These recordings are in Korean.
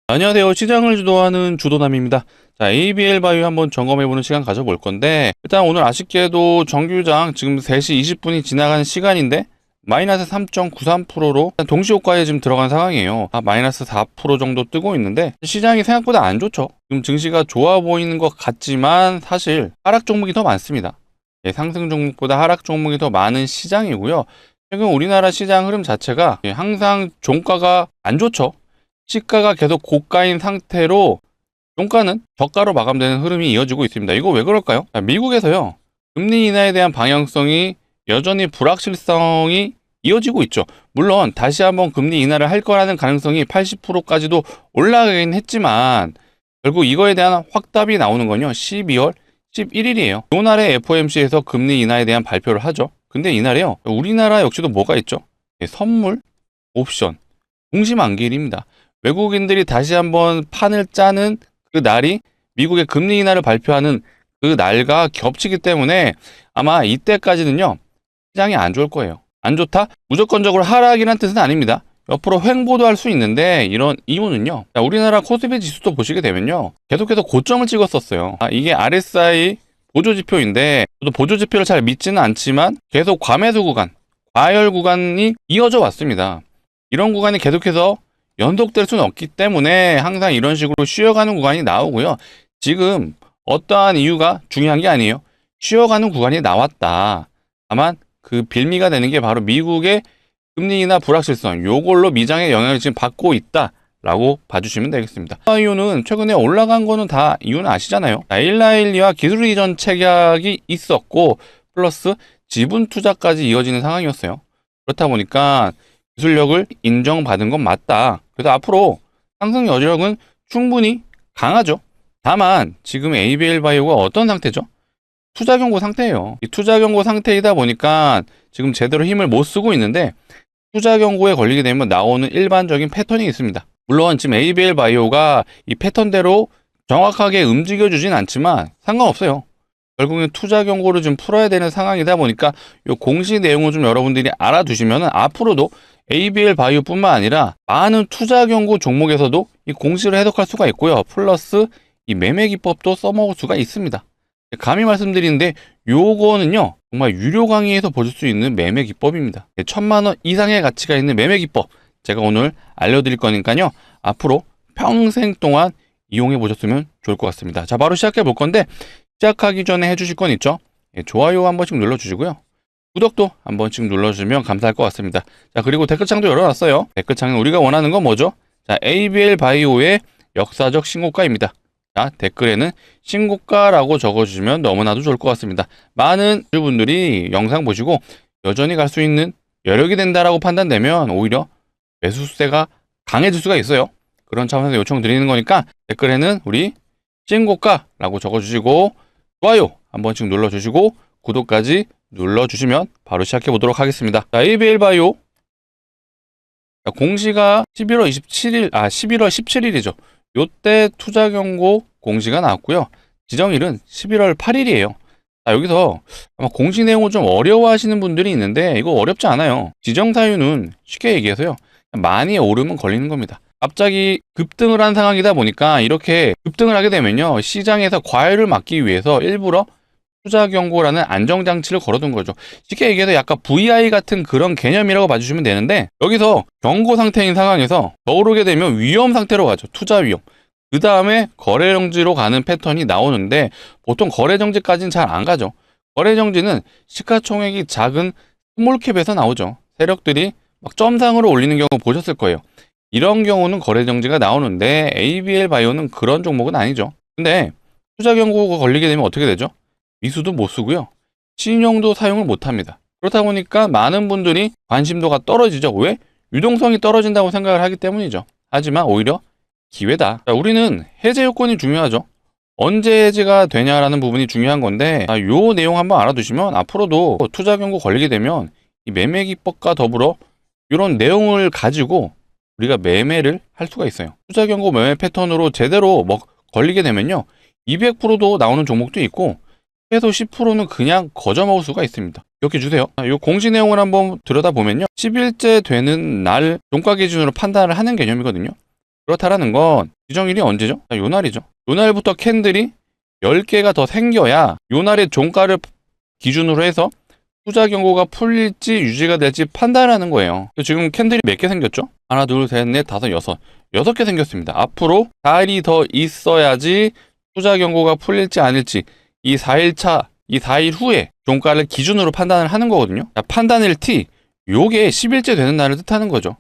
안녕하세요. 시장을 주도하는 주도남입니다. 자, ABL 바이오 한번 점검해보는 시간 가져볼 건데, 일단 오늘 아쉽게도 정규장 지금 3시 20분이 지나가는 시간인데, 마이너스 3.93%로 동시효과에 지금 들어간 상황이에요. 마이너스 4% 정도 뜨고 있는데, 시장이 생각보다 안 좋죠. 지금 증시가 좋아 보이는 것 같지만, 사실 하락 종목이 더 많습니다. 상승 종목보다 하락 종목이 더 많은 시장이고요. 최근 우리나라 시장 흐름 자체가 항상 종가가 안 좋죠. 시가가 계속 고가인 상태로 종가는 저가로 마감되는 흐름이 이어지고 있습니다. 이거 왜 그럴까요? 미국에서요, 금리 인하에 대한 방향성이 여전히 불확실성이 이어지고 있죠. 물론 다시 한번 금리 인하를 할 거라는 가능성이 80%까지도 올라가긴 했지만, 결국 이거에 대한 확답이 나오는 건요, 12월 11일이에요. 이날에 FOMC에서 금리 인하에 대한 발표를 하죠. 근데 이날에요, 우리나라 역시도 뭐가 있죠? 선물, 옵션, 동시만기일입니다. 외국인들이 다시 한번 판을 짜는 그 날이 미국의 금리 인하를 발표하는 그 날과 겹치기 때문에 아마 이때까지는요, 시장이 안 좋을 거예요. 안 좋다? 무조건적으로 하락이란 뜻은 아닙니다. 옆으로 횡보도 할 수 있는데, 이런 이유는요, 우리나라 코스피 지수도 보시게 되면요, 계속해서 고점을 찍었었어요. 이게 RSI 보조지표인데, 저도 보조지표를 잘 믿지는 않지만 계속 과매수 구간, 과열 구간이 이어져 왔습니다. 이런 구간이 계속해서 연속될 수는 없기 때문에 항상 이런 식으로 쉬어가는 구간이 나오고요. 지금 어떠한 이유가 중요한 게 아니에요. 쉬어가는 구간이 나왔다. 다만 그 빌미가 되는 게 바로 미국의 금리 인하 불확실성, 요걸로 미장의 영향을 지금 받고 있다라고 봐주시면 되겠습니다. 이유는 최근에 올라간 거는 다 이유는 아시잖아요. 1나일리와 기술 이전 책약이 있었고, 플러스 지분 투자까지 이어지는 상황이었어요. 그렇다 보니까 기술력을 인정받은 건 맞다. 그래서 앞으로 상승 여력은 충분히 강하죠. 다만 지금 ABL 바이오가 어떤 상태죠? 투자 경고 상태예요. 이 투자 경고 상태이다 보니까 지금 제대로 힘을 못 쓰고 있는데, 투자 경고에 걸리게 되면 나오는 일반적인 패턴이 있습니다. 물론 지금 ABL 바이오가 이 패턴대로 정확하게 움직여주진 않지만 상관없어요. 결국엔 투자 경고를 좀 풀어야 되는 상황이다 보니까 이 공시 내용을 좀 여러분들이 알아두시면 앞으로도 ABL 바이오뿐만 아니라 많은 투자 경고 종목에서도 이 공시를 해석할 수가 있고요. 플러스 이 매매 기법도 써먹을 수가 있습니다. 감히 말씀드리는데, 요거는요, 정말 유료 강의에서 보실 수 있는 매매 기법입니다. 1000만원 이상의 가치가 있는 매매 기법 제가 오늘 알려드릴 거니까요, 앞으로 평생 동안 이용해 보셨으면 좋을 것 같습니다. 자, 바로 시작해 볼 건데, 시작하기 전에 해주실 건 있죠? 좋아요 한 번씩 눌러주시고요. 구독도 한 번씩 눌러주시면 감사할 것 같습니다. 자, 그리고 댓글창도 열어놨어요. 댓글창에 우리가 원하는 건 뭐죠? 자, ABL 바이오의 역사적 신고가입니다. 자, 댓글에는 신고가라고 적어주시면 너무나도 좋을 것 같습니다. 많은 분들이 영상 보시고 여전히 갈 수 있는 여력이 된다라고 판단되면 오히려 매수세가 강해질 수가 있어요. 그런 차원에서 요청드리는 거니까 댓글에는 우리 신고가라고 적어주시고, 좋아요 한 번씩 눌러주시고 구독까지 눌러주시면 바로 시작해 보도록 하겠습니다. 자, ABL 바이오 공시가 11월 17일이죠. 요때 투자 경고 공시가 나왔고요. 지정일은 11월 8일이에요. 자, 여기서 아마 공시 내용을 좀 어려워하시는 분들이 있는데, 이거 어렵지 않아요. 지정 사유는 쉽게 얘기해서요, 많이 오르면 걸리는 겁니다. 갑자기 급등을 한 상황이다 보니까 이렇게 급등을 하게 되면요, 시장에서 과열을 막기 위해서 일부러 투자 경고라는 안정장치를 걸어둔 거죠. 쉽게 얘기해서 약간 VI 같은 그런 개념이라고 봐주시면 되는데, 여기서 경고 상태인 상황에서 더 오르게 되면 위험 상태로 가죠. 투자 위험. 그 다음에 거래정지로 가는 패턴이 나오는데, 보통 거래정지까지는 잘 안 가죠. 거래정지는 시가총액이 작은 스몰캡에서 나오죠. 세력들이 막 점상으로 올리는 경우 보셨을 거예요. 이런 경우는 거래정지가 나오는데, ABL 바이오는 그런 종목은 아니죠. 근데 투자 경고가 걸리게 되면 어떻게 되죠? 미수도 못 쓰고요, 신용도 사용을 못 합니다. 그렇다 보니까 많은 분들이 관심도가 떨어지죠. 왜? 유동성이 떨어진다고 생각을 하기 때문이죠. 하지만 오히려 기회다. 자, 우리는 해제 요건이 중요하죠. 언제 해제가 되냐라는 부분이 중요한 건데, 요 내용 한번 알아두시면 앞으로도 투자 경고 걸리게 되면 이 매매 기법과 더불어 이런 내용을 가지고 우리가 매매를 할 수가 있어요. 투자 경고 매매 패턴으로 제대로 걸리게 되면요, 200%도 나오는 종목도 있고 최소 10%는 그냥 거저 먹을 수가 있습니다. 기억해 주세요. 이 공시 내용을 한번 들여다보면요, 10일째 되는 날 종가 기준으로 판단을 하는 개념이거든요. 그렇다라는 건 지정일이 언제죠? 자, 요 날이죠. 요 날부터 캔들이 10개가 더 생겨야 요 날의 종가를 기준으로 해서 투자 경고가 풀릴지 유지가 될지 판단하는 거예요. 지금 캔들이 몇 개 생겼죠? 하나, 둘, 셋, 넷, 다섯, 여섯. 6개 생겼습니다. 앞으로 4일이 더 있어야지 투자 경고가 풀릴지 아닐지 이 4일 차, 이 4일 후에 종가를 기준으로 판단을 하는 거거든요. 자, 판단일 T, 요게 10일째 되는 날을 뜻하는 거죠.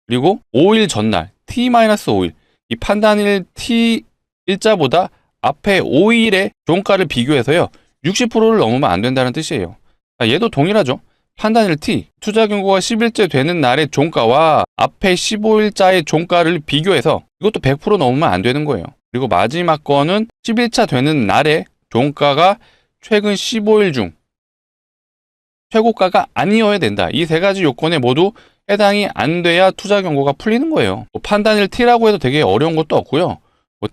그리고 5일 전날, T-5일. 이 판단일 T 일자보다 앞에 5일의 종가를 비교해서요. 60%를 넘으면 안 된다는 뜻이에요. 자, 얘도 동일하죠. 판단일 T, 투자 경고가 10일째 되는 날의 종가와 앞에 15일자의 종가를 비교해서 이것도 100% 넘으면 안 되는 거예요. 그리고 마지막 거는 10일차 되는 날의 종가가 최근 15일 중 최고가가 아니어야 된다. 이 세 가지 요건에 모두 해당이 안 돼야 투자 경고가 풀리는 거예요. 판단일 T라고 해도 되게 어려운 것도 없고요.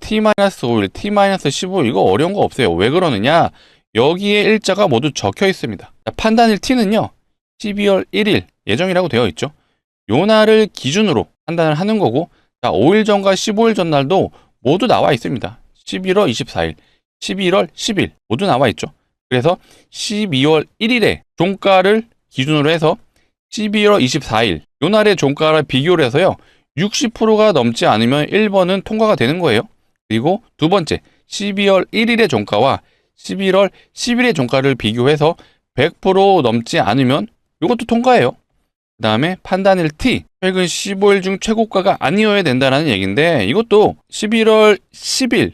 T-5일, T-15일 이거 어려운 거 없어요. 왜 그러느냐? 여기에 일자가 모두 적혀 있습니다. 판단일 T는요. 12월 1일 예정이라고 되어 있죠. 요 날을 기준으로 판단을 하는 거고, 자, 5일 전과 15일 전 날도 모두 나와 있습니다. 11월 24일, 11월 10일 모두 나와 있죠. 그래서 12월 1일에 종가를 기준으로 해서 12월 24일 요 날의 종가를 비교를 해서요. 60%가 넘지 않으면 1번은 통과가 되는 거예요. 그리고 두 번째 12월 1일의 종가와 11월 10일의 종가를 비교해서 100% 넘지 않으면 이것도 통과해요. 그 다음에 판단일 T, 최근 15일 중 최고가가 아니어야 된다는 얘기인데 이것도 11월 10일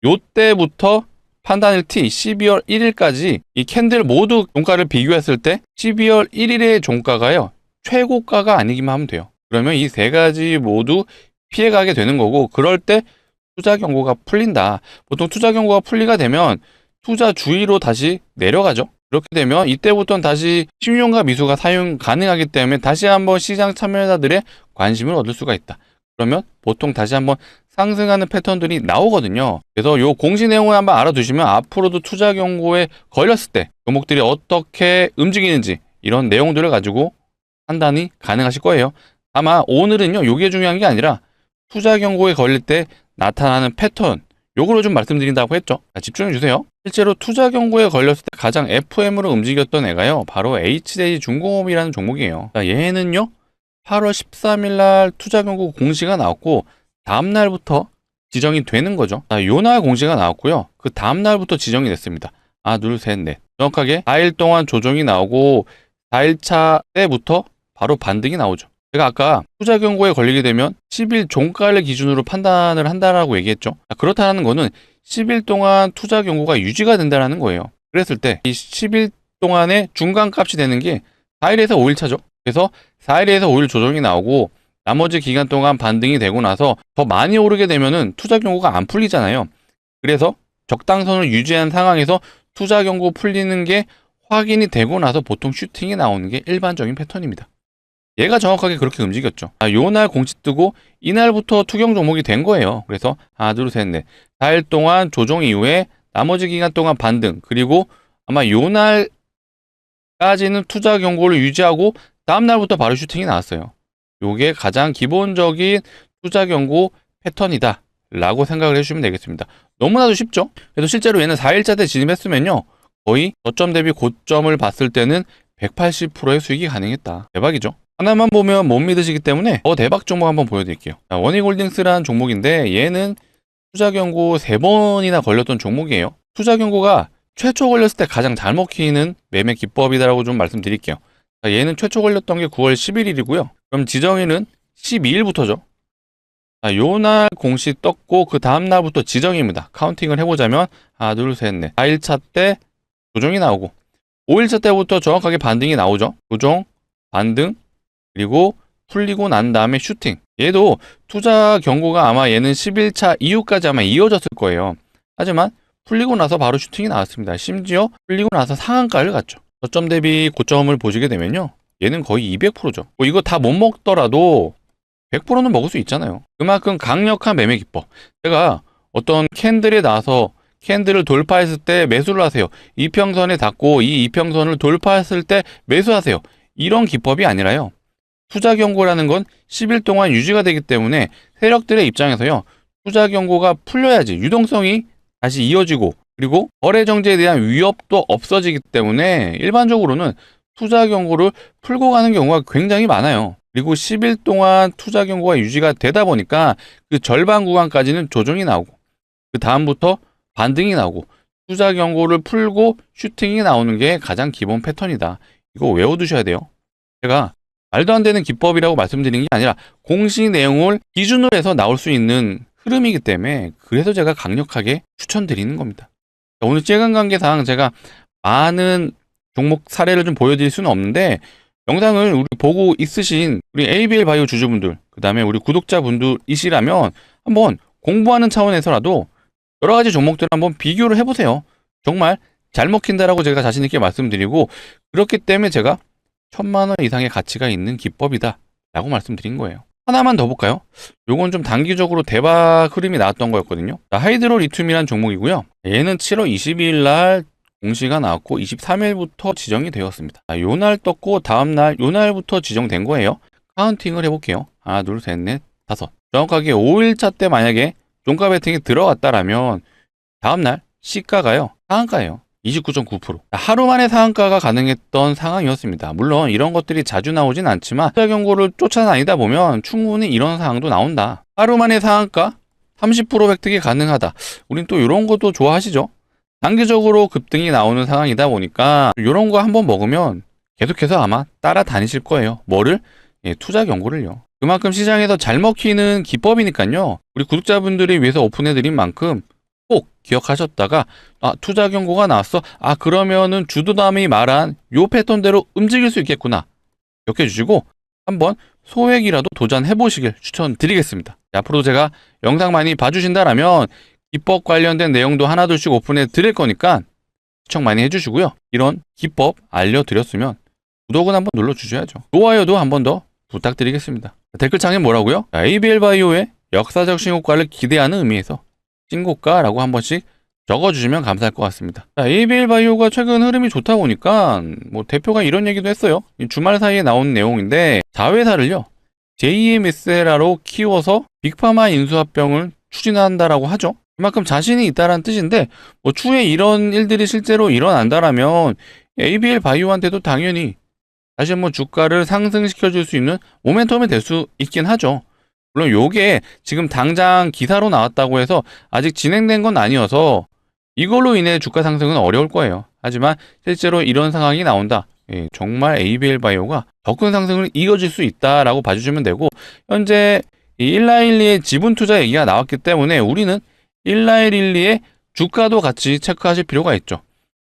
요때부터 판단일 T, 12월 1일까지 이 캔들 모두 종가를 비교했을 때 12월 1일의 종가가요. 최고가가 아니기만 하면 돼요. 그러면 이 세 가지 모두 피해가게 되는 거고 그럴 때 투자 경고가 풀린다. 보통 투자 경고가 풀리가 되면 투자 주의로 다시 내려가죠. 그렇게 되면 이때부터는 다시 신용과 미수가 사용 가능하기 때문에 다시 한번 시장 참여자들의 관심을 얻을 수가 있다. 그러면 보통 다시 한번 상승하는 패턴들이 나오거든요. 그래서 요 공시 내용을 한번 알아두시면 앞으로도 투자 경고에 걸렸을 때 종목들이 어떻게 움직이는지 이런 내용들을 가지고 판단이 가능하실 거예요. 아마 오늘은요, 요게 중요한 게 아니라 투자 경고에 걸릴 때 나타나는 패턴, 요거를 좀 말씀드린다고 했죠. 자, 집중해 주세요. 실제로 투자 경고에 걸렸을 때 가장 FM으로 움직였던 애가요, 바로 HJ 중공업이라는 종목이에요. 자, 얘는요, 8월 13일 날 투자 경고 공시가 나왔고, 다음 날부터 지정이 되는 거죠. 자, 요 날 공시가 나왔고요. 그 다음 날부터 지정이 됐습니다. 하나, 둘, 셋, 넷. 정확하게 4일 동안 조정이 나오고, 4일차 때부터 바로 반등이 나오죠. 제가 아까 투자 경고에 걸리게 되면 10일 종가를 기준으로 판단을 한다라고 얘기했죠. 그렇다는 거는 10일 동안 투자 경고가 유지가 된다는 거예요. 그랬을 때 이 10일 동안의 중간값이 되는 게 4일에서 5일 차죠. 그래서 4일에서 5일 조정이 나오고 나머지 기간 동안 반등이 되고 나서 더 많이 오르게 되면은 투자 경고가 안 풀리잖아요. 그래서 적당선을 유지한 상황에서 투자 경고 풀리는 게 확인이 되고 나서 보통 슈팅이 나오는 게 일반적인 패턴입니다. 얘가 정확하게 그렇게 움직였죠. 요날 공시 뜨고 이날부터 투경 종목이 된 거예요. 그래서 하나, 둘, 셋, 넷. 4일 동안 조정 이후에 나머지 기간 동안 반등, 그리고 아마 요날까지는 투자 경고를 유지하고 다음 날부터 바로 슈팅이 나왔어요. 요게 가장 기본적인 투자 경고 패턴이다 라고 생각을 해주시면 되겠습니다. 너무나도 쉽죠? 그래서 실제로 얘는 4일차 때 진입했으면요, 거의 저점 대비 고점을 봤을 때는 180%의 수익이 가능했다. 대박이죠? 하나만 보면 못 믿으시기 때문에 더 대박 종목 한번 보여드릴게요. 원익홀딩스라는 종목인데 얘는 투자 경고 3번이나 걸렸던 종목이에요. 투자 경고가 최초 걸렸을 때 가장 잘 먹히는 매매 기법이다라고 좀 말씀드릴게요. 얘는 최초 걸렸던 게 9월 11일이고요. 그럼 지정일은 12일부터죠. 요날 공시 떴고 그 다음 날부터 지정입니다. 카운팅을 해보자면 하나, 둘, 셋, 넷. 4일차 때 조정이 나오고 5일차 때부터 정확하게 반등이 나오죠. 조정, 반등, 그리고 풀리고 난 다음에 슈팅. 얘도 투자 경고가 아마 얘는 10일차 이후까지 아마 이어졌을 거예요. 하지만 풀리고 나서 바로 슈팅이 나왔습니다. 심지어 풀리고 나서 상한가를 갔죠. 저점 대비 고점을 보시게 되면요, 얘는 거의 200%죠. 이거 다 못 먹더라도 100%는 먹을 수 있잖아요. 그만큼 강력한 매매 기법. 제가 어떤 캔들에 나와서 캔들을 돌파했을 때 매수를 하세요. 이평선에 닿고 이 이평선을 돌파했을 때 매수하세요. 이런 기법이 아니라요, 투자 경고라는 건 10일 동안 유지가 되기 때문에 세력들의 입장에서요. 투자 경고가 풀려야지 유동성이 다시 이어지고 그리고 거래 정지에 대한 위협도 없어지기 때문에 일반적으로는 투자 경고를 풀고 가는 경우가 굉장히 많아요. 그리고 10일 동안 투자 경고가 유지가 되다 보니까 그 절반 구간까지는 조정이 나오고 그 다음부터 반등이 나오고 투자 경고를 풀고 슈팅이 나오는 게 가장 기본 패턴이다. 이거 외워두셔야 돼요. 제가 말도 안 되는 기법이라고 말씀드리는 게 아니라 공시 내용을 기준으로 해서 나올 수 있는 흐름이기 때문에 그래서 제가 강력하게 추천드리는 겁니다. 오늘 시간 관계상 제가 많은 종목 사례를 좀 보여드릴 수는 없는데 영상을 우리 보고 있으신 우리 ABL 바이오 주주분들 그 다음에 우리 구독자분들이시라면 한번 공부하는 차원에서라도 여러 가지 종목들을 한번 비교를 해보세요. 정말 잘 먹힌다라고 제가 자신 있게 말씀드리고 그렇기 때문에 제가 1000만 원 이상의 가치가 있는 기법이다 라고 말씀드린 거예요. 하나만 더 볼까요? 요건 좀 단기적으로 대박 흐름이 나왔던 거였거든요. 하이드로 리튬이라는 종목이고요. 얘는 7월 22일 날 공시가 나왔고 23일부터 지정이 되었습니다. 요 날 떴고 다음날 요 날부터 지정된 거예요. 카운팅을 해볼게요. 하나 둘 셋 넷 다섯. 정확하게 5일차 때 만약에 종가 베팅이 들어갔다라면 다음날 시가가요 상한가예요. 29.9%. 하루 만에 상한가가 가능했던 상황이었습니다. 물론 이런 것들이 자주 나오진 않지만 투자 경고를 쫓아다니다 보면 충분히 이런 상황도 나온다. 하루 만에 상한가 30% 획득이 가능하다. 우린 또 이런 것도 좋아하시죠? 단기적으로 급등이 나오는 상황이다 보니까 이런 거 한번 먹으면 계속해서 아마 따라다니실 거예요. 뭐를? 투자 경고를요. 그만큼 시장에서 잘 먹히는 기법이니까요. 우리 구독자분들이 위해서 오픈해드린 만큼 꼭 기억하셨다가 투자 경고가 나왔어. 그러면은 주도남이 말한 요 패턴대로 움직일 수 있겠구나. 기억해 주시고 한번 소액이라도 도전해 보시길 추천드리겠습니다. 앞으로도 제가 영상 많이 봐주신다라면 기법 관련된 내용도 하나둘씩 오픈해 드릴 거니까 시청 많이 해주시고요. 이런 기법 알려드렸으면 구독은 한번 눌러주셔야죠. 좋아요도 한번 더 부탁드리겠습니다. 댓글창에 뭐라고요? ABL 바이오의 역사적 신고가를 기대하는 의미에서 신고가라고 한 번씩 적어주시면 감사할 것 같습니다. ABL 바이오가 최근 흐름이 좋다 보니까 뭐 대표가 이런 얘기도 했어요. 주말 사이에 나온 내용인데 자회사를요 JMSLR로 키워서 빅파마 인수합병을 추진한다라고 하죠. 그만큼 자신이 있다라는 뜻인데 뭐 추후에 이런 일들이 실제로 일어난다라면 ABL 바이오한테도 당연히 다시 한번 주가를 상승시켜 줄 수 있는 모멘텀이 될 수 있긴 하죠. 물론 요게 지금 당장 기사로 나왔다고 해서 아직 진행된 건 아니어서 이걸로 인해 주가 상승은 어려울 거예요. 하지만 실제로 이런 상황이 나온다. 정말 ABL 바이오가 더 큰 상승을 이어질 수 있다라고 봐주시면 되고 현재 1112의 지분 투자 얘기가 나왔기 때문에 우리는 1112의 주가도 같이 체크하실 필요가 있죠.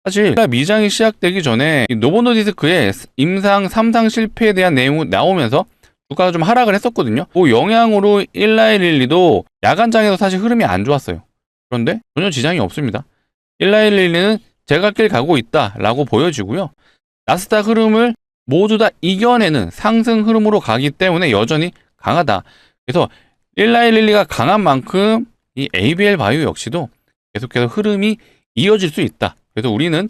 사실 미장이 시작되기 전에 노보노디스크의 임상 3상 실패에 대한 내용이 나오면서 주가가 좀 하락을 했었거든요. 그 영향으로 1112도 야간장에서 사실 흐름이 안 좋았어요. 그런데 전혀 지장이 없습니다. 1112는 제갓길 가고 있다라고 보여지고요. 나스닥 흐름을 모두 다 이겨내는 상승 흐름으로 가기 때문에 여전히 강하다. 그래서 1112가 강한 만큼 이 ABL 바이오 역시도 계속해서 흐름이 이어질 수 있다. 그래서 우리는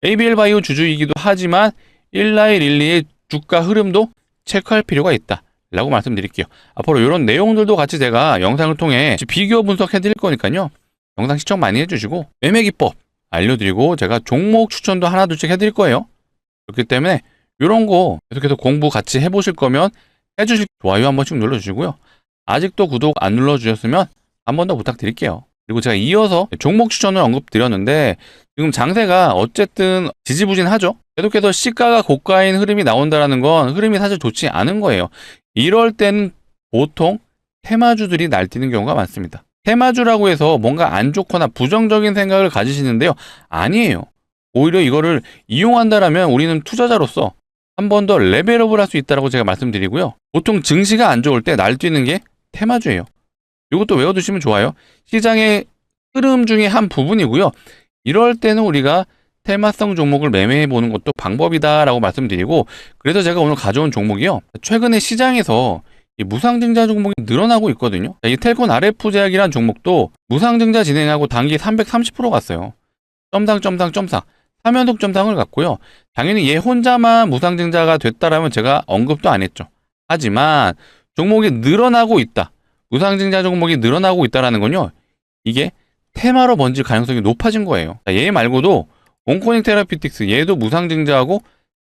ABL 바이오 주주이기도 하지만 1112의 주가 흐름도 체크할 필요가 있다 라고 말씀드릴게요. 앞으로 이런 내용들도 같이 제가 영상을 통해 비교 분석해 드릴 거니까요. 영상 시청 많이 해주시고 매매 기법 알려드리고 제가 종목 추천도 하나둘씩 해드릴 거예요. 그렇기 때문에 이런 거 계속해서 공부 같이 해보실 거면 해주실 좋아요 한 번씩 눌러주시고요. 아직도 구독 안 눌러주셨으면 한 번 더 부탁드릴게요. 그리고 제가 이어서 종목 추천을 언급드렸는데 지금 장세가 어쨌든 지지부진하죠. 계속해서 시가가 고가인 흐름이 나온다는 건 흐름이 사실 좋지 않은 거예요. 이럴 때는 보통 테마주들이 날뛰는 경우가 많습니다. 테마주라고 해서 뭔가 안 좋거나 부정적인 생각을 가지시는데요. 아니에요. 오히려 이거를 이용한다라면 우리는 투자자로서 한 번 더 레벨업을 할 수 있다고 제가 말씀드리고요. 보통 증시가 안 좋을 때 날뛰는 게 테마주예요. 이것도 외워두시면 좋아요. 시장의 흐름 중에 한 부분이고요. 이럴 때는 우리가 테마성 종목을 매매해 보는 것도 방법이다라고 말씀드리고 그래서 제가 오늘 가져온 종목이요. 최근에 시장에서 이 무상증자 종목이 늘어나고 있거든요. 이 텔콘 RF 제약이라는 종목도 무상증자 진행하고 단기 330% 갔어요. 점상 3연속 점상을 갔고요. 당연히 얘 혼자만 무상증자가 됐다라면 제가 언급도 안 했죠. 하지만 종목이 늘어나고 있다. 무상증자 종목이 늘어나고 있다라는 건요. 이게 테마로 번질 가능성이 높아진 거예요. 자, 얘 말고도 온코닉 테라피틱스 얘도 무상증자하고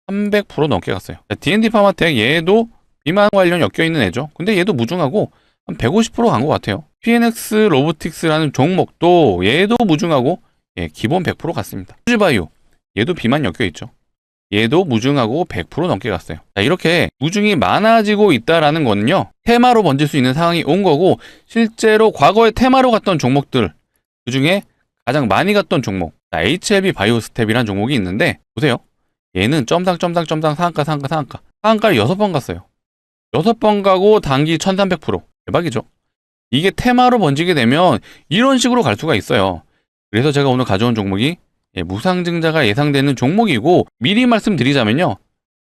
300% 넘게 갔어요. D&D 파마텍 얘도 비만 관련 엮여있는 애죠. 근데 얘도 무중하고 한 150% 간 것 같아요. PNX 로보틱스라는 종목도 얘도 무중하고 기본 100% 갔습니다. 퓨지바이오 얘도 비만 엮여있죠. 얘도 무중하고 100% 넘게 갔어요. 자, 이렇게 무중이 많아지고 있다라는 거는요. 테마로 번질 수 있는 상황이 온 거고 실제로 과거에 테마로 갔던 종목들 그중에 가장 많이 갔던 종목 HLB 바이오스텝이라는 종목이 있는데 보세요. 얘는 점당 상한가 상한가를 6번 갔어요. 6번 가고 단기 1300% 대박이죠. 이게 테마로 번지게 되면 이런 식으로 갈 수가 있어요. 그래서 제가 오늘 가져온 종목이 무상증자가 예상되는 종목이고 미리 말씀드리자면요.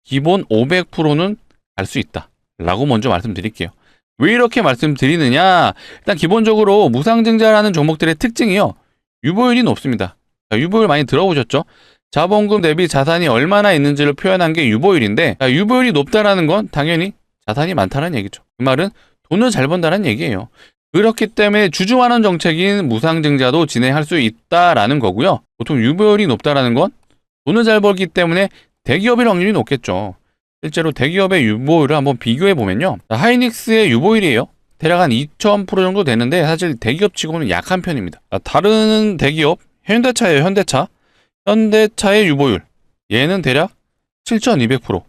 기본 500%는 갈 수 있다 라고 먼저 말씀드릴게요. 왜 이렇게 말씀드리느냐, 일단 기본적으로 무상증자라는 종목들의 특징이요. 유보율이 높습니다. 유보율 많이 들어보셨죠? 자본금 대비 자산이 얼마나 있는지를 표현한 게 유보율인데 유보율이 높다라는 건 당연히 자산이 많다는 얘기죠. 그 말은 돈을 잘 번다는 얘기예요. 그렇기 때문에 주주환원 정책인 무상증자도 진행할 수 있다라는 거고요. 보통 유보율이 높다라는 건 돈을 잘 벌기 때문에 대기업일 확률이 높겠죠. 실제로 대기업의 유보율을 한번 비교해 보면요. 하이닉스의 유보율이에요. 대략 한 2000% 정도 되는데 사실 대기업 치고는 약한 편입니다. 다른 대기업 현대차예요. 현대차의 유보율 얘는 대략 7200%.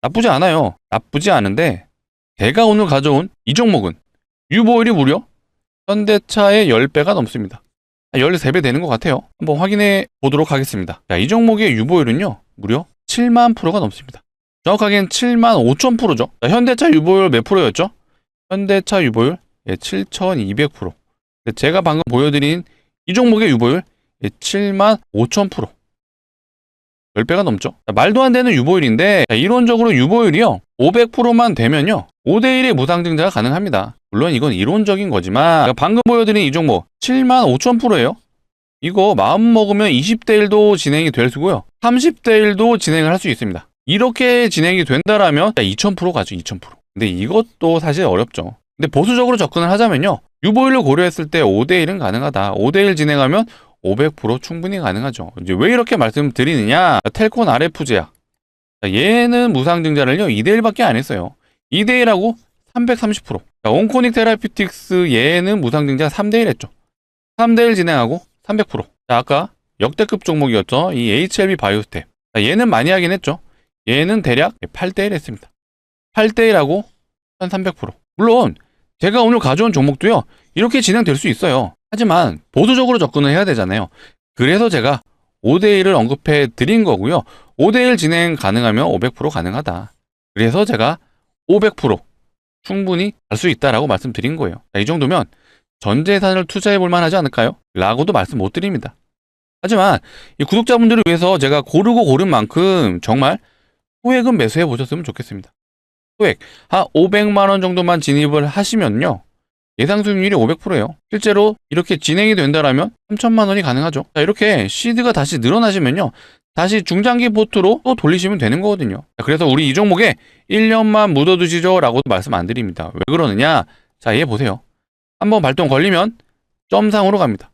나쁘지 않아요. 나쁘지 않은데 제가 오늘 가져온 이 종목은 유보율이 무려 현대차의 10배가 넘습니다. 13배 되는 것 같아요. 한번 확인해 보도록 하겠습니다. 자, 이 종목의 유보율은요. 무려 7만 프로가 넘습니다. 정확하게는 7만 5천 프로죠. 현대차 유보율 몇 프로였죠? 현대차 유보율 7200%. 제가 방금 보여드린 이 종목의 유보율 7만 5천 프로. 10배가 넘죠. 말도 안 되는 유보율인데 이론적으로 유보율이요. 500%만 되면요. 5대1의 무상증자가 가능합니다. 물론 이건 이론적인 거지만 방금 보여드린 이 종목 7만 5천 프로예요. 이거 마음 먹으면 20대 1도 진행이 될 수고요. 30대 1도 진행을 할 수 있습니다. 이렇게 진행이 된다라면 2000% 가죠. 2000%. 근데 이것도 사실 어렵죠. 근데 보수적으로 접근을 하자면요. 유보율을 고려했을 때 5대1은 가능하다. 5대1 진행하면 500% 충분히 가능하죠. 이제 왜 이렇게 말씀드리느냐? 텔콘 RF제약. 얘는 무상증자를요. 2대1밖에 안 했어요. 2대1하고 330%. 온코닉 테라피틱스 얘는 무상증자 3대1 했죠. 3대1 진행하고 300%. 아까 역대급 종목이었죠. 이 HLB 바이오스텝. 얘는 많이 하긴 했죠. 얘는 대략 8대1 했습니다. 8대1하고 1300%. 물론 제가 오늘 가져온 종목도요. 이렇게 진행될 수 있어요. 하지만 보수적으로 접근을 해야 되잖아요. 그래서 제가 5대1을 언급해 드린 거고요. 5대1 진행 가능하면 500% 가능하다. 그래서 제가 500% 충분히 갈 수 있다라고 말씀드린 거예요. 이 정도면 전 재산을 투자해 볼 만하지 않을까요? 라고도 말씀 못 드립니다. 하지만 이 구독자분들을 위해서 제가 고르고 고른 만큼 정말 소액은 매수해 보셨으면 좋겠습니다. 소액 한 500만 원 정도만 진입을 하시면요. 예상 수익률이 500%예요. 실제로 이렇게 진행이 된다라면 3천만 원이 가능하죠. 자, 이렇게 시드가 다시 늘어나시면요. 다시 중장기 포트로 또 돌리시면 되는 거거든요. 자, 그래서 우리 이 종목에 1년만 묻어두시죠 라고도 말씀 안 드립니다. 왜 그러느냐? 자, 얘 보세요. 한번 발동 걸리면 점상으로 갑니다.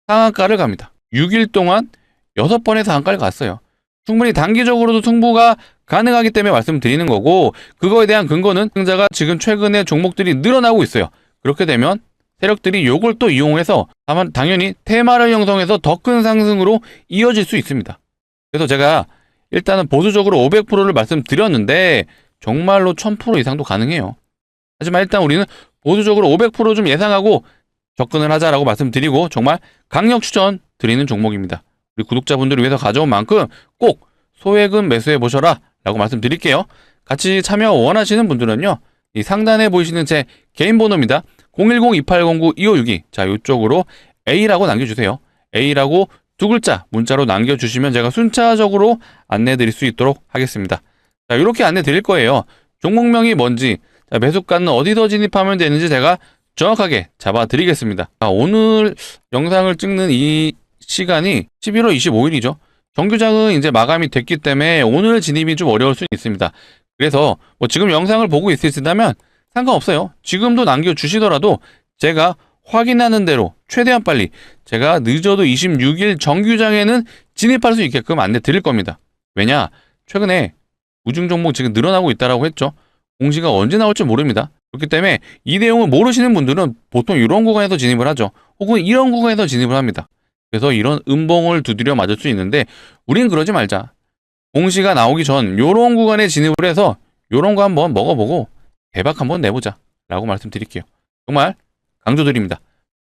상한가를 갑니다. 6일 동안 6번의 상한가를 갔어요. 충분히 단기적으로도 승부가 가능하기 때문에 말씀드리는 거고 그거에 대한 근거는 증자가 지금 최근에 종목들이 늘어나고 있어요. 그렇게 되면 세력들이 요걸 또 이용해서 다만 당연히 테마를 형성해서 더 큰 상승으로 이어질 수 있습니다. 그래서 제가 일단은 보수적으로 500%를 말씀드렸는데 정말로 1000% 이상도 가능해요. 하지만 일단 우리는 보수적으로 500% 좀 예상하고 접근을 하자라고 말씀드리고 정말 강력 추천 드리는 종목입니다. 우리 구독자분들을 위해서 가져온 만큼 꼭 소액은 매수해 보셔라 라고 말씀드릴게요. 같이 참여 원하시는 분들은요. 이 상단에 보이시는 제 개인 번호입니다. 010-2809-2562. 자, 이쪽으로 A라고 남겨주세요. A라고 두 글자 문자로 남겨주시면 제가 순차적으로 안내 드릴 수 있도록 하겠습니다. 자, 이렇게 안내 드릴 거예요. 종목명이 뭔지, 자, 매수가는 어디서 진입하면 되는지 제가 정확하게 잡아 드리겠습니다. 오늘 영상을 찍는 이 시간이 11월 25일이죠. 정규장은 이제 마감이 됐기 때문에 오늘 진입이 좀 어려울 수 있습니다. 그래서 뭐 지금 영상을 보고 있으시다면 상관없어요. 지금도 남겨주시더라도 제가 확인하는 대로 최대한 빨리 제가 늦어도 26일 정규장에는 진입할 수 있게끔 안내 드릴 겁니다. 왜냐? 최근에 우중 종목 지금 늘어나고 있다라고 했죠. 공시가 언제 나올지 모릅니다. 그렇기 때문에 이 내용을 모르시는 분들은 보통 이런 구간에서 진입을 하죠. 혹은 이런 구간에서 진입을 합니다. 그래서 이런 음봉을 두드려 맞을 수 있는데 우린 그러지 말자. 공시가 나오기 전 이런 구간에 진입을 해서 이런 거 한번 먹어보고 대박 한번 내보자 라고 말씀드릴게요. 정말 강조드립니다.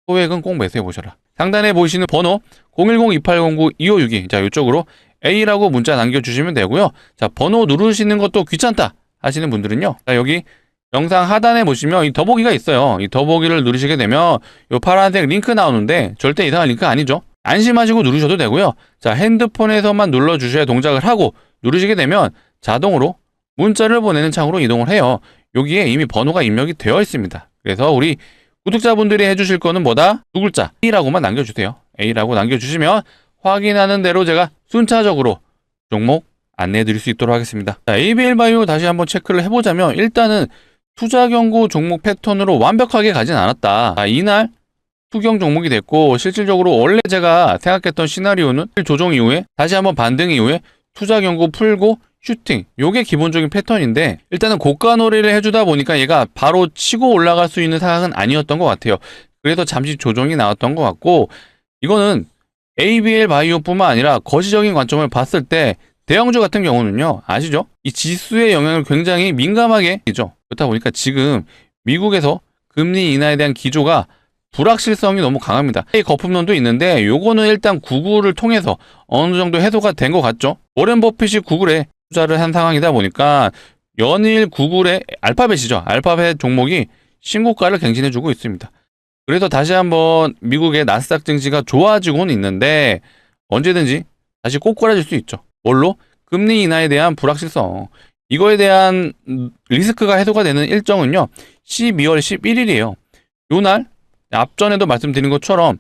소액은 꼭 매수해 보셔라. 상단에 보이시는 번호 010-2809-2562 자 이쪽으로 A라고 문자 남겨주시면 되고요. 자 번호 누르시는 것도 귀찮다 하시는 분들은요. 자 여기 영상 하단에 보시면 이 더보기가 있어요. 이 더보기를 누르시게 되면 이 파란색 링크 나오는데 절대 이상한 링크 아니죠. 안심하시고 누르셔도 되고요. 자 핸드폰에서만 눌러주셔야 동작을 하고 누르시게 되면 자동으로 문자를 보내는 창으로 이동을 해요. 여기에 이미 번호가 입력이 되어 있습니다. 그래서 우리 구독자분들이 해주실 거는 뭐다? 두 글자 A라고만 남겨주세요. A라고 남겨주시면 확인하는 대로 제가 순차적으로 종목 안내해 드릴 수 있도록 하겠습니다. 자, ABL 바이오 다시 한번 체크를 해보자면 일단은 투자 경고 종목 패턴으로 완벽하게 가진 않았다. 자, 이날 투경 종목이 됐고 실질적으로 원래 제가 생각했던 시나리오는 조정 이후에 다시 한번 반등 이후에 투자 경고 풀고 슈팅 요게 기본적인 패턴인데 일단은 고가 놀이를 해주다 보니까 얘가 바로 치고 올라갈 수 있는 상황은 아니었던 것 같아요. 그래서 잠시 조정이 나왔던 것 같고 이거는 ABL 바이오뿐만 아니라 거시적인 관점을 봤을 때 대형주 같은 경우는요 아시죠? 이 지수의 영향을 굉장히 민감하게 하죠. 그렇다 보니까 지금 미국에서 금리 인하에 대한 기조가 불확실성이 너무 강합니다. 이 거품론도 있는데 요거는 일단 구글을 통해서 어느 정도 해소가 된 것 같죠. 워렌 버핏이 구글에 투자를 한 상황이다 보니까 연일 구글의 알파벳이죠. 알파벳 종목이 신고가를 갱신해주고 있습니다. 그래서 다시 한번 미국의 나스닥 증시가 좋아지고는 있는데 언제든지 다시 꼬꾸라질 수 있죠. 뭘로? 금리 인하에 대한 불확실성. 이거에 대한 리스크가 해소가 되는 일정은요. 12월 11일이에요. 요날 앞전에도 말씀드린 것처럼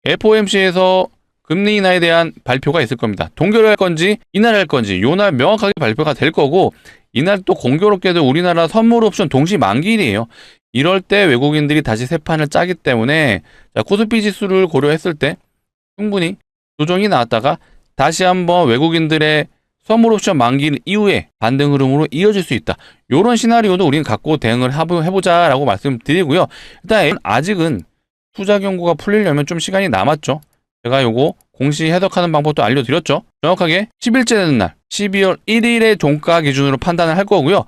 FOMC에서 금리 인하에 대한 발표가 있을 겁니다. 동결할 건지 인하할 건지 요날 명확하게 발표가 될 거고 이날 또 공교롭게도 우리나라 선물 옵션 동시 만기일이에요. 이럴 때 외국인들이 다시 새 판을 짜기 때문에 코스피 지수를 고려했을 때 충분히 조정이 나왔다가 다시 한번 외국인들의 선물 옵션 만기 이후에 반등 흐름으로 이어질 수 있다. 이런 시나리오도 우리는 갖고 대응을 해보자라고 말씀드리고요. 일단 아직은 투자 경고가 풀리려면 좀 시간이 남았죠. 제가 요거 공시 해석하는 방법도 알려드렸죠. 정확하게 10일째 되는 날 12월 1일의 종가 기준으로 판단을 할 거고요.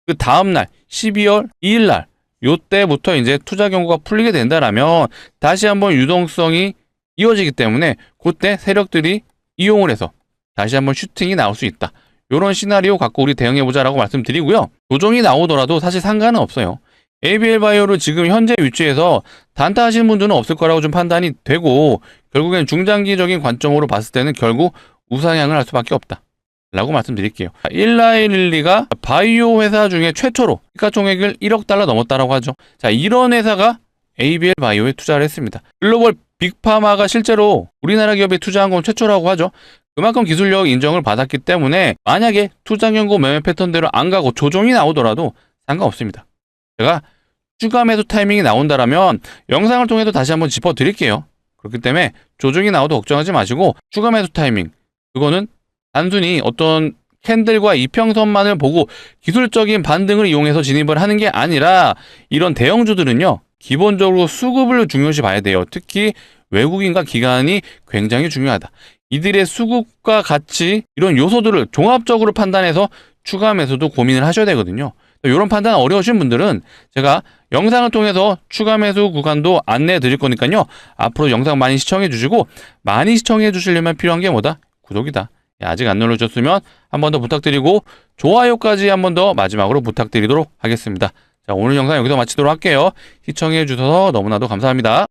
그 다음날 12월 2일 날 요때부터 이제 투자 경고가 풀리게 된다라면 다시 한번 유동성이 이어지기 때문에 그때 세력들이 이용을 해서 다시 한번 슈팅이 나올 수 있다. 요런 시나리오 갖고 우리 대응해보자라고 말씀드리고요. 조정이 나오더라도 사실 상관은 없어요. ABL 바이오를 지금 현재 위치에서 단타하시는 분들은 없을 거라고 좀 판단이 되고 결국엔 중장기적인 관점으로 봤을 때는 결국 우상향을 할 수밖에 없다 라고 말씀드릴게요. 일라일릴리가 바이오 회사 중에 최초로 시가총액을 1억 달러 넘었다라고 하죠. 자, 이런 회사가 ABL 바이오에 투자를 했습니다. 글로벌 빅파마가 실제로 우리나라 기업에 투자한 건 최초라고 하죠. 그만큼 기술력 인정을 받았기 때문에 만약에 투자 경고 매매 패턴대로 안 가고 조정이 나오더라도 상관없습니다. 제가 추가 매수 타이밍이 나온다라면 영상을 통해서 다시 한번 짚어드릴게요. 그렇기 때문에 조정이 나와도 걱정하지 마시고 추가 매수 타이밍 그거는 단순히 어떤 캔들과 이평선만을 보고 기술적인 반등을 이용해서 진입을 하는 게 아니라 이런 대형주들은요 기본적으로 수급을 중요시 봐야 돼요. 특히 외국인과 기관이 굉장히 중요하다. 이들의 수급과 가치 이런 요소들을 종합적으로 판단해서 추가 매수도 고민을 하셔야 되거든요. 이런 판단 어려우신 분들은 제가 영상을 통해서 추가 매수 구간도 안내해 드릴 거니까요. 앞으로 영상 많이 시청해 주시고 많이 시청해 주시려면 필요한 게 뭐다? 구독이다. 아직 안 눌러주셨으면 한 번 더 부탁드리고 좋아요까지 한 번 더 마지막으로 부탁드리도록 하겠습니다. 자, 오늘 영상 여기서 마치도록 할게요. 시청해 주셔서 너무나도 감사합니다.